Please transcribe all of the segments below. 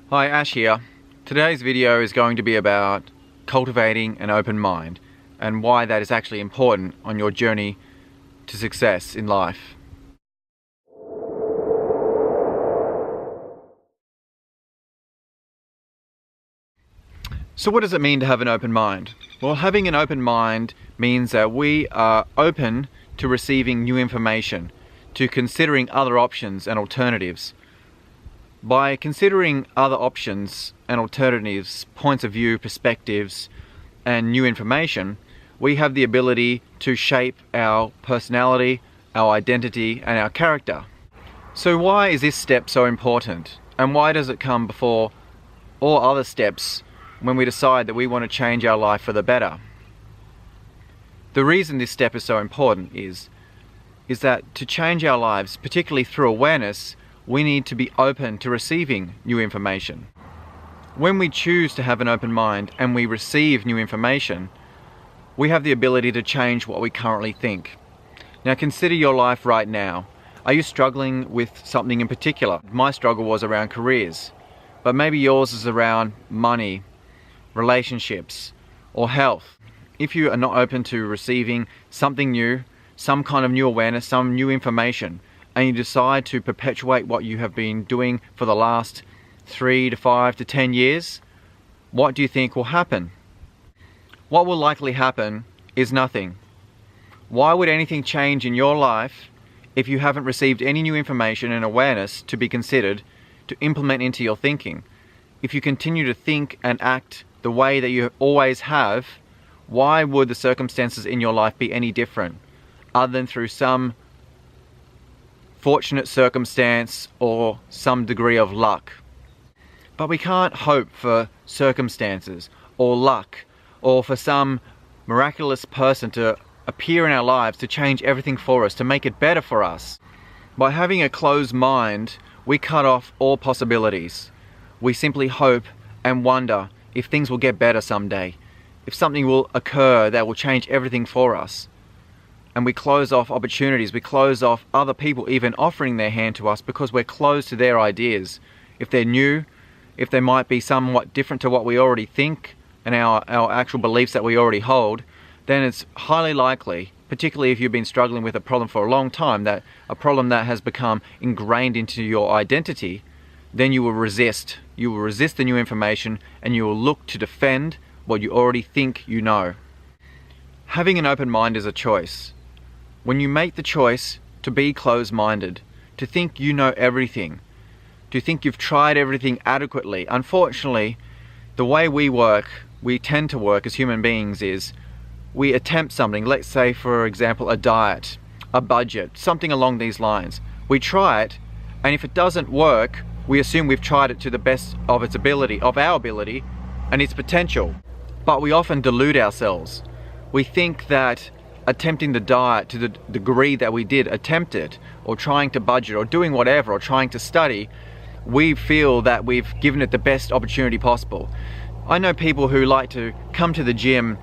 Hi, Ash here. Today's video is going to be about cultivating an open mind and why that is actually important on your journey to success in life. So what does it mean to have an open mind? Well, having an open mind means that we are open to receiving new information, to considering other options and alternatives. By considering other options and alternatives, points of view, perspectives, and new information, we have the ability to shape our personality, our identity, and our character. So why is this step so important? And why does it come before all other steps when we decide that we want to change our life for the better? The reason this step is so important is that to change our lives, particularly through awareness, we need to be open to receiving new information. When we choose to have an open mind and we receive new information, we have the ability to change what we currently think. Now consider your life right now. Are you struggling with something in particular? My struggle was around careers, but maybe yours is around money, relationships, or health. If you are not open to receiving something new, some kind of new awareness, some new information, and you decide to perpetuate what you have been doing for the last 3 to 5 to 10 years, what do you think will happen? What will likely happen is nothing. Why would anything change in your life if you haven't received any new information and awareness to be considered to implement into your thinking? If you continue to think and act the way that you always have, why would the circumstances in your life be any different other than through some fortunate circumstance or some degree of luck? But we can't hope for circumstances or luck or for some miraculous person to appear in our lives to change everything for us, to make it better for us. By having a closed mind, we cut off all possibilities. We simply hope and wonder if things will get better someday, if something will occur that will change everything for us. And we close off opportunities, we close off other people even offering their hand to us because we're closed to their ideas. If they're new, if they might be somewhat different to what we already think and our actual beliefs that we already hold, then it's highly likely, particularly if you've been struggling with a problem for a long time, that a problem that has become ingrained into your identity, then you will resist. You will resist the new information and you will look to defend what you already think you know. Having an open mind is a choice. When you make the choice to be closed-minded, to think you know everything, to think you've tried everything adequately, unfortunately, the way we tend to work as human beings is we attempt something, let's say for example a diet, a budget, something along these lines. We try it, and if it doesn't work, we assume we've tried it to the best of its ability, of our ability, and its potential. But we often delude ourselves. We think that attempting the diet to the degree that we did attempt it, or trying to budget, or doing whatever, or trying to study, we feel that we've given it the best opportunity possible. I know people who like to come to the gym,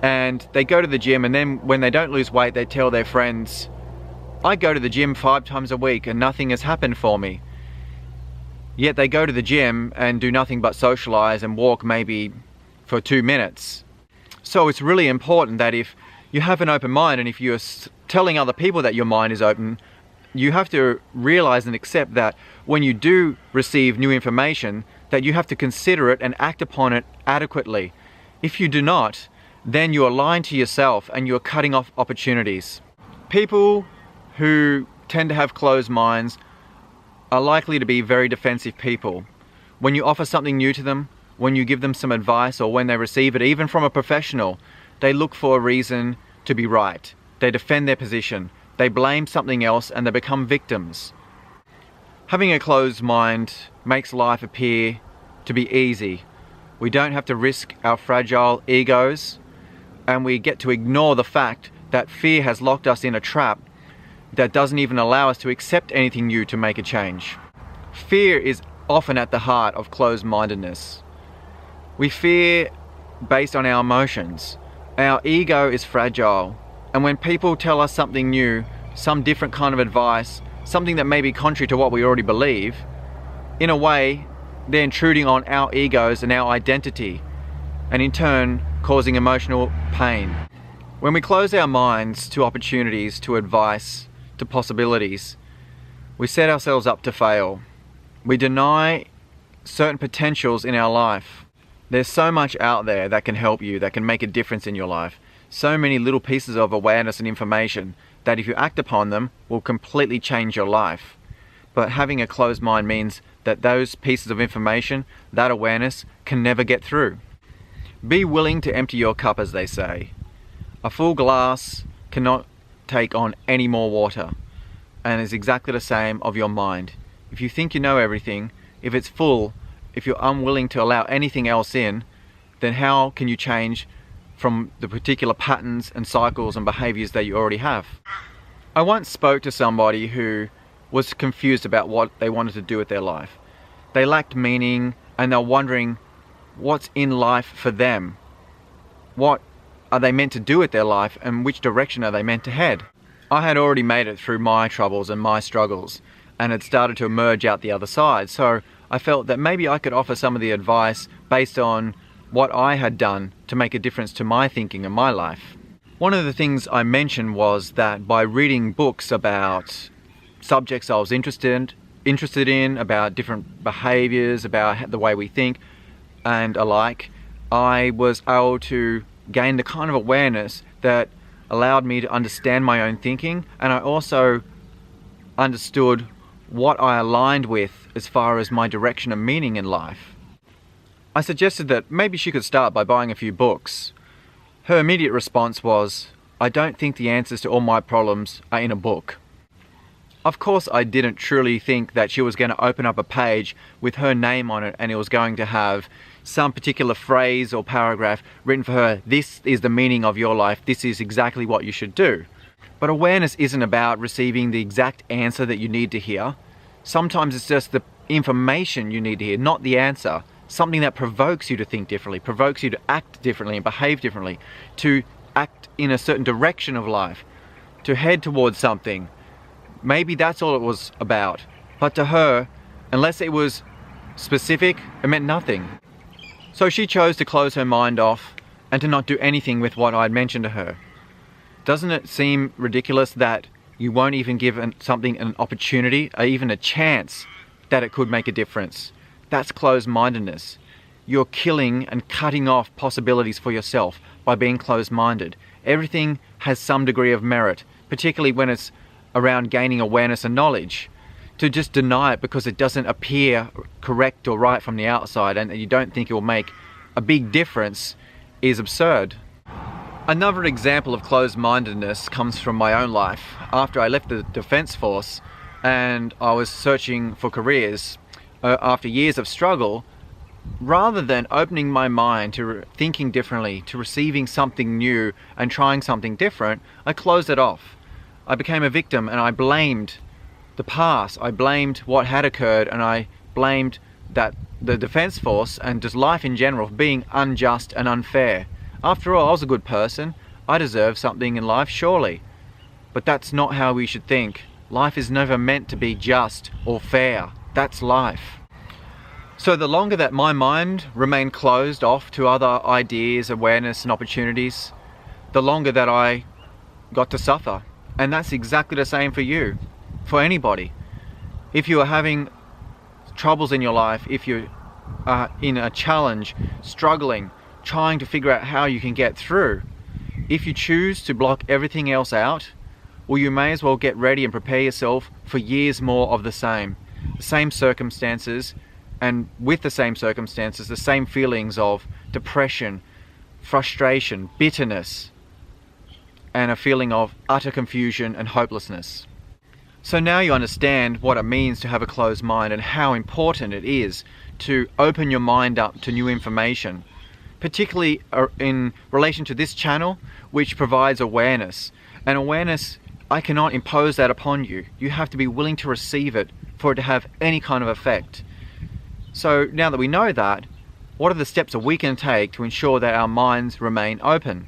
and they go to the gym, and then when they don't lose weight, they tell their friends, I go to the gym 5 times a week and nothing has happened for me. Yet they go to the gym and do nothing but socialize and walk maybe for 2 minutes. So it's really important that if you have an open mind, and if you're telling other people that your mind is open, you have to realize and accept that when you do receive new information, that you have to consider it and act upon it adequately. If you do not, then you are lying to yourself and you are cutting off opportunities. People who tend to have closed minds are likely to be very defensive people. When you offer something new to them, when you give them some advice, or when they receive it, even from a professional, they look for a reason to be right. They defend their position. They blame something else and they become victims. Having a closed mind makes life appear to be easy. We don't have to risk our fragile egos, and we get to ignore the fact that fear has locked us in a trap that doesn't even allow us to accept anything new to make a change. Fear is often at the heart of closed-mindedness. We fear based on our emotions. Our ego is fragile, and when people tell us something new, some different kind of advice, something that may be contrary to what we already believe, in a way, they're intruding on our egos and our identity, and in turn causing emotional pain. When we close our minds to opportunities, to advice, to possibilities, we set ourselves up to fail. We deny certain potentials in our life. There's so much out there that can help you, that can make a difference in your life. So many little pieces of awareness and information that if you act upon them will completely change your life. But having a closed mind means that those pieces of information, that awareness, can never get through. Be willing to empty your cup, as they say. A full glass cannot take on any more water, and is exactly the same of your mind. If you think you know everything, if it's full, if you're unwilling to allow anything else in, then how can you change from the particular patterns and cycles and behaviors that you already have? I once spoke to somebody who was confused about what they wanted to do with their life. They lacked meaning, and they're wondering what's in life for them. What are they meant to do with their life, and which direction are they meant to head? I had already made it through my troubles and my struggles, and had started to emerge out the other side, so I felt that maybe I could offer some of the advice based on what I had done to make a difference to my thinking and my life. One of the things I mentioned was that by reading books about subjects I was interested in, about different behaviors, about the way we think and alike, I was able to gain the kind of awareness that allowed me to understand my own thinking, and I also understood what I aligned with as far as my direction and meaning in life. I suggested that maybe she could start by buying a few books. Her immediate response was, "I don't think the answers to all my problems are in a book." Of course, I didn't truly think that she was going to open up a page with her name on it and it was going to have some particular phrase or paragraph written for her, "This is the meaning of your life, this is exactly what you should do." But awareness isn't about receiving the exact answer that you need to hear. Sometimes it's just the information you need to hear, not the answer. Something that provokes you to think differently, provokes you to act differently and behave differently, to act in a certain direction of life, to head towards something. Maybe that's all it was about. But to her, unless it was specific, it meant nothing. So she chose to close her mind off and to not do anything with what I'd mentioned to her. Doesn't it seem ridiculous that you won't even give something an opportunity, or even a chance that it could make a difference? That's closed-mindedness. You're killing and cutting off possibilities for yourself by being closed-minded. Everything has some degree of merit, particularly when it's around gaining awareness and knowledge. To just deny it because it doesn't appear correct or right from the outside and you don't think it will make a big difference is absurd. Another example of closed-mindedness comes from my own life. After I left the Defence Force and I was searching for careers, after years of struggle, rather than opening my mind to thinking differently, to receiving something new and trying something different, I closed it off. I became a victim and I blamed the past. I blamed what had occurred, and I blamed that the Defence Force and just life in general for being unjust and unfair. After all, I was a good person. I deserve something in life, surely. But that's not how we should think. Life is never meant to be just or fair. That's life. So the longer that my mind remained closed off to other ideas, awareness and opportunities, the longer that I got to suffer. And that's exactly the same for you, for anybody. If you are having troubles in your life, if you are in a challenge, struggling, trying to figure out how you can get through, if you choose to block everything else out, well, you may as well get ready and prepare yourself for years more of the same circumstances, and with the same circumstances, the same feelings of depression, frustration, bitterness, and a feeling of utter confusion and hopelessness. So now you understand what it means to have a closed mind and how important it is to open your mind up to new information, particularly in relation to this channel, which provides awareness. And awareness, I cannot impose that upon you. You have to be willing to receive it for it to have any kind of effect. So now that we know that, what are the steps that we can take to ensure that our minds remain open?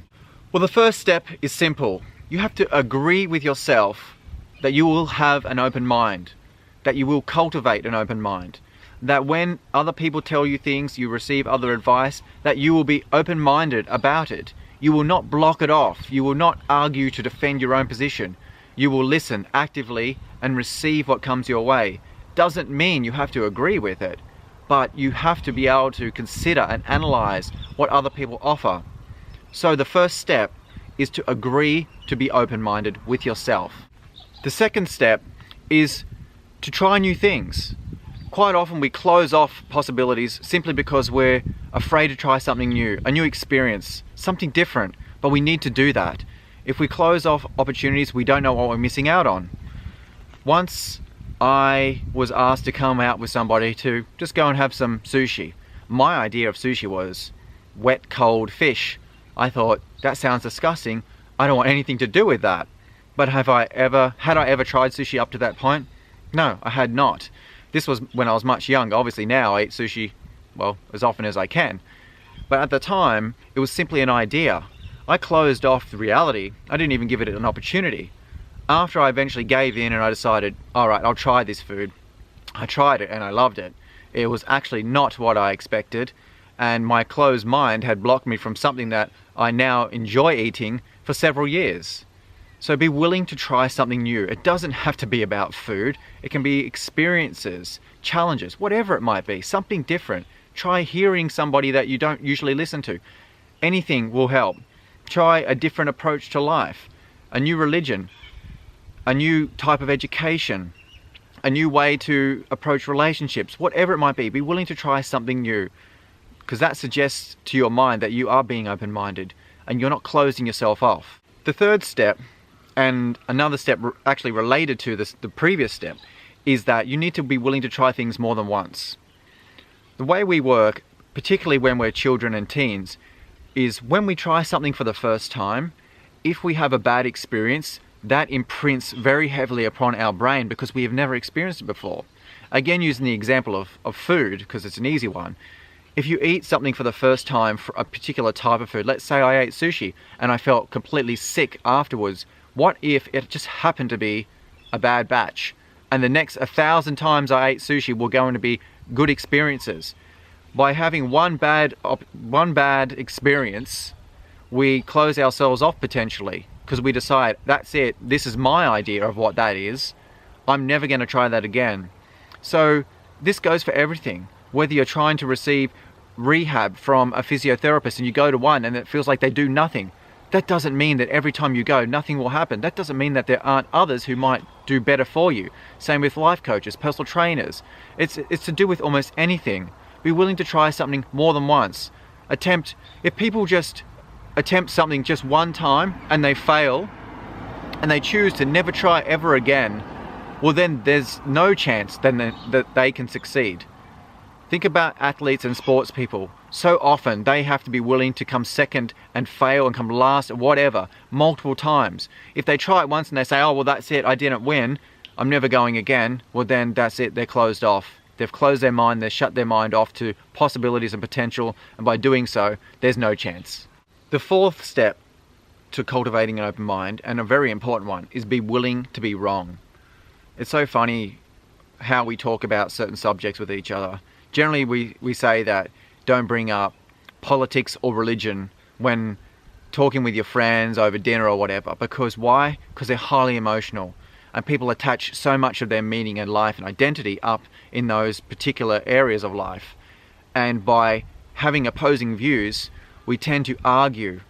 Well, the first step is simple. You have to agree with yourself that you will have an open mind, that you will cultivate an open mind, that when other people tell you things, you receive other advice, that you will be open-minded about it. You will not block it off. You will not argue to defend your own position. You will listen actively and receive what comes your way. Doesn't mean you have to agree with it, but you have to be able to consider and analyze what other people offer. So the first step is to agree to be open-minded with yourself. The second step is to try new things. Quite often we close off possibilities simply because we're afraid to try something new, a new experience, something different, but we need to do that. If we close off opportunities, we don't know what we're missing out on. Once I was asked to come out with somebody to just go and have some sushi. My idea of sushi was wet, cold fish. I thought, that sounds disgusting. I don't want anything to do with that. But had I ever tried sushi up to that point? No, I had not. This was when I was much younger. Obviously now I eat sushi, well, as often as I can. But at the time, it was simply an idea. I closed off the reality. I didn't even give it an opportunity. After I eventually gave in and I decided, all right, I'll try this food. I tried it and I loved it. It was actually not what I expected, and my closed mind had blocked me from something that I now enjoy eating for several years. So be willing to try something new. It doesn't have to be about food. It can be experiences, challenges, whatever it might be, something different. Try hearing somebody that you don't usually listen to. Anything will help. Try a different approach to life, a new religion, a new type of education, a new way to approach relationships, whatever it might be. Be willing to try something new, because that suggests to your mind that you are being open-minded and you're not closing yourself off. The third step, and another step actually related to the previous step, is that you need to be willing to try things more than once. The way we work, particularly when we're children and teens, is when we try something for the first time, if we have a bad experience, that imprints very heavily upon our brain because we have never experienced it before. Again, using the example of food, because it's an easy one. If you eat something for the first time, for a particular type of food, let's say I ate sushi and I felt completely sick afterwards, what if it just happened to be a bad batch? And the next 1,000 times I ate sushi were going to be good experiences. By having one bad experience, we close ourselves off potentially, because we decide, that's it, this is my idea of what that is. I'm never going to try that again. So this goes for everything. Whether you're trying to receive rehab from a physiotherapist and you go to one and it feels like they do nothing, that doesn't mean that every time you go, nothing will happen. That doesn't mean that there aren't others who might do better for you. Same with life coaches, personal trainers. It's to do with almost anything. Be willing to try something more than once. If people just attempt something just one time and they fail and they choose to never try ever again, well then there's no chance then that they can succeed. Think about athletes and sports people. So often they have to be willing to come second and fail and come last or whatever multiple times. If they try it once and they say, oh well that's it, I didn't win, I'm never going again, well then that's it, they're closed off. They've closed their mind, they've shut their mind off to possibilities and potential, and by doing so, there's no chance. The fourth step to cultivating an open mind, and a very important one, is be willing to be wrong. It's so funny how we talk about certain subjects with each other. Generally we say that don't bring up politics or religion when talking with your friends over dinner or whatever. Because why? Because they're highly emotional. And people attach so much of their meaning and life and identity up in those particular areas of life. And by having opposing views, we tend to argue.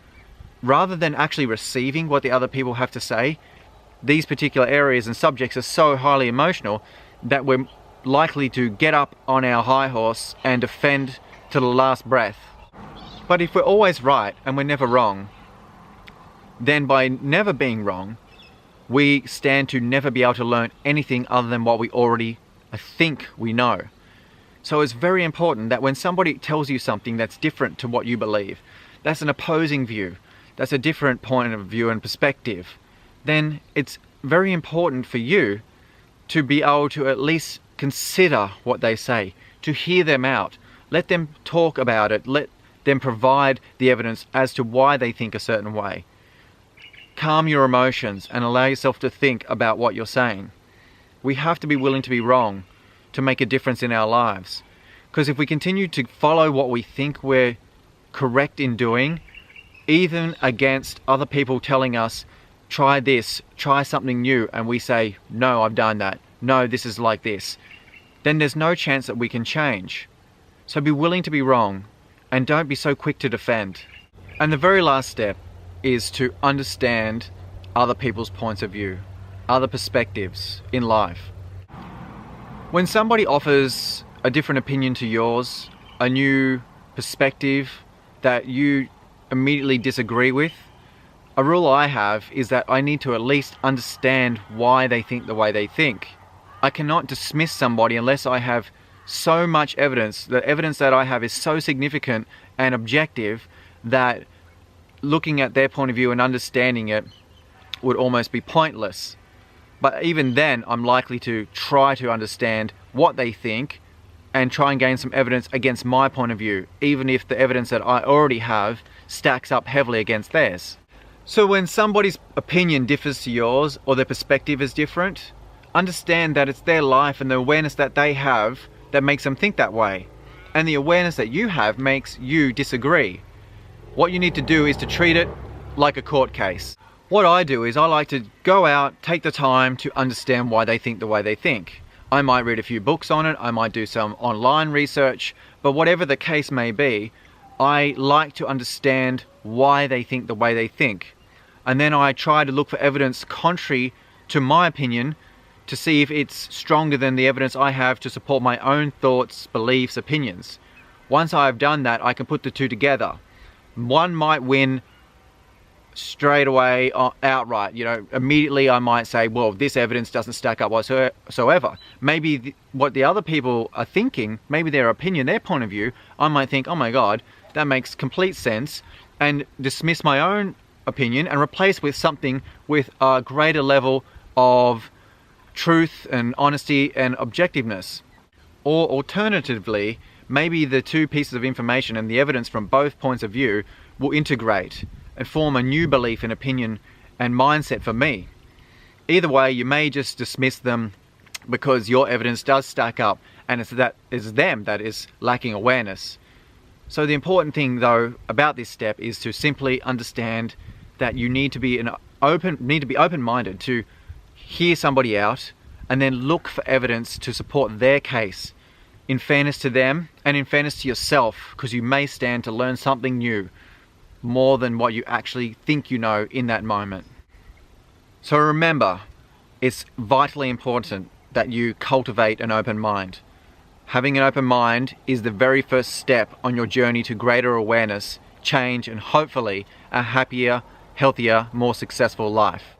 Rather than actually receiving what the other people have to say, these particular areas and subjects are so highly emotional that we're likely to get up on our high horse and defend to the last breath. But if we're always right and we're never wrong, then by never being wrong, we stand to never be able to learn anything other than what we already think we know. So it's very important that when somebody tells you something that's different to what you believe, that's an opposing view, that's a different point of view and perspective, then it's very important for you to be able to at least consider what they say, to hear them out. Let them talk about it, let them provide the evidence as to why they think a certain way. Calm your emotions and allow yourself to think about what you're saying. We have to be willing to be wrong to make a difference in our lives. Because if we continue to follow what we think we're correct in doing, even against other people telling us, try this, try something new, and we say, no, I've done that, no, this is like this, then there's no chance that we can change. So be willing to be wrong, and don't be so quick to defend. And the very last step is to understand other people's points of view, other perspectives in life. When somebody offers a different opinion to yours, a new perspective that you immediately disagree with, a rule I have is that I need to at least understand why they think the way they think. I cannot dismiss somebody unless I have so much evidence. The evidence that I have is so significant and objective that looking at their point of view and understanding it would almost be pointless. But even then, I'm likely to try to understand what they think and try and gain some evidence against my point of view, even if the evidence that I already have stacks up heavily against theirs. So when somebody's opinion differs to yours, or their perspective is different, understand that it's their life and the awareness that they have that makes them think that way. And the awareness that you have makes you disagree. What you need to do is to treat it like a court case. What I do is I like to go out, take the time to understand why they think the way they think. I might read a few books on it, I might do some online research, but whatever the case may be, I like to understand why they think the way they think. And then I try to look for evidence contrary to my opinion to see if it's stronger than the evidence I have to support my own thoughts, beliefs, opinions. Once I've done that, I can put the two together. One might win straight away, outright. Immediately I might say, well, this evidence doesn't stack up whatsoever. Maybe what the other people are thinking, maybe their opinion, their point of view, I might think, oh my God, that makes complete sense, and dismiss my own opinion and replace with something with a greater level of truth and honesty and objectiveness. Or alternatively, maybe the two pieces of information and the evidence from both points of view will integrate and form a new belief and opinion and mindset for me. Either way, you may just dismiss them because your evidence does stack up and it's them that is lacking awareness. So the important thing though about this step is to simply understand that you need to be open-minded to hear somebody out and then look for evidence to support their case, in fairness to them and in fairness to yourself, because you may stand to learn something new, more than what you actually think you know in that moment. So remember, it's vitally important that you cultivate an open mind. Having an open mind is the very first step on your journey to greater awareness, change, and hopefully a happier, healthier, more successful life.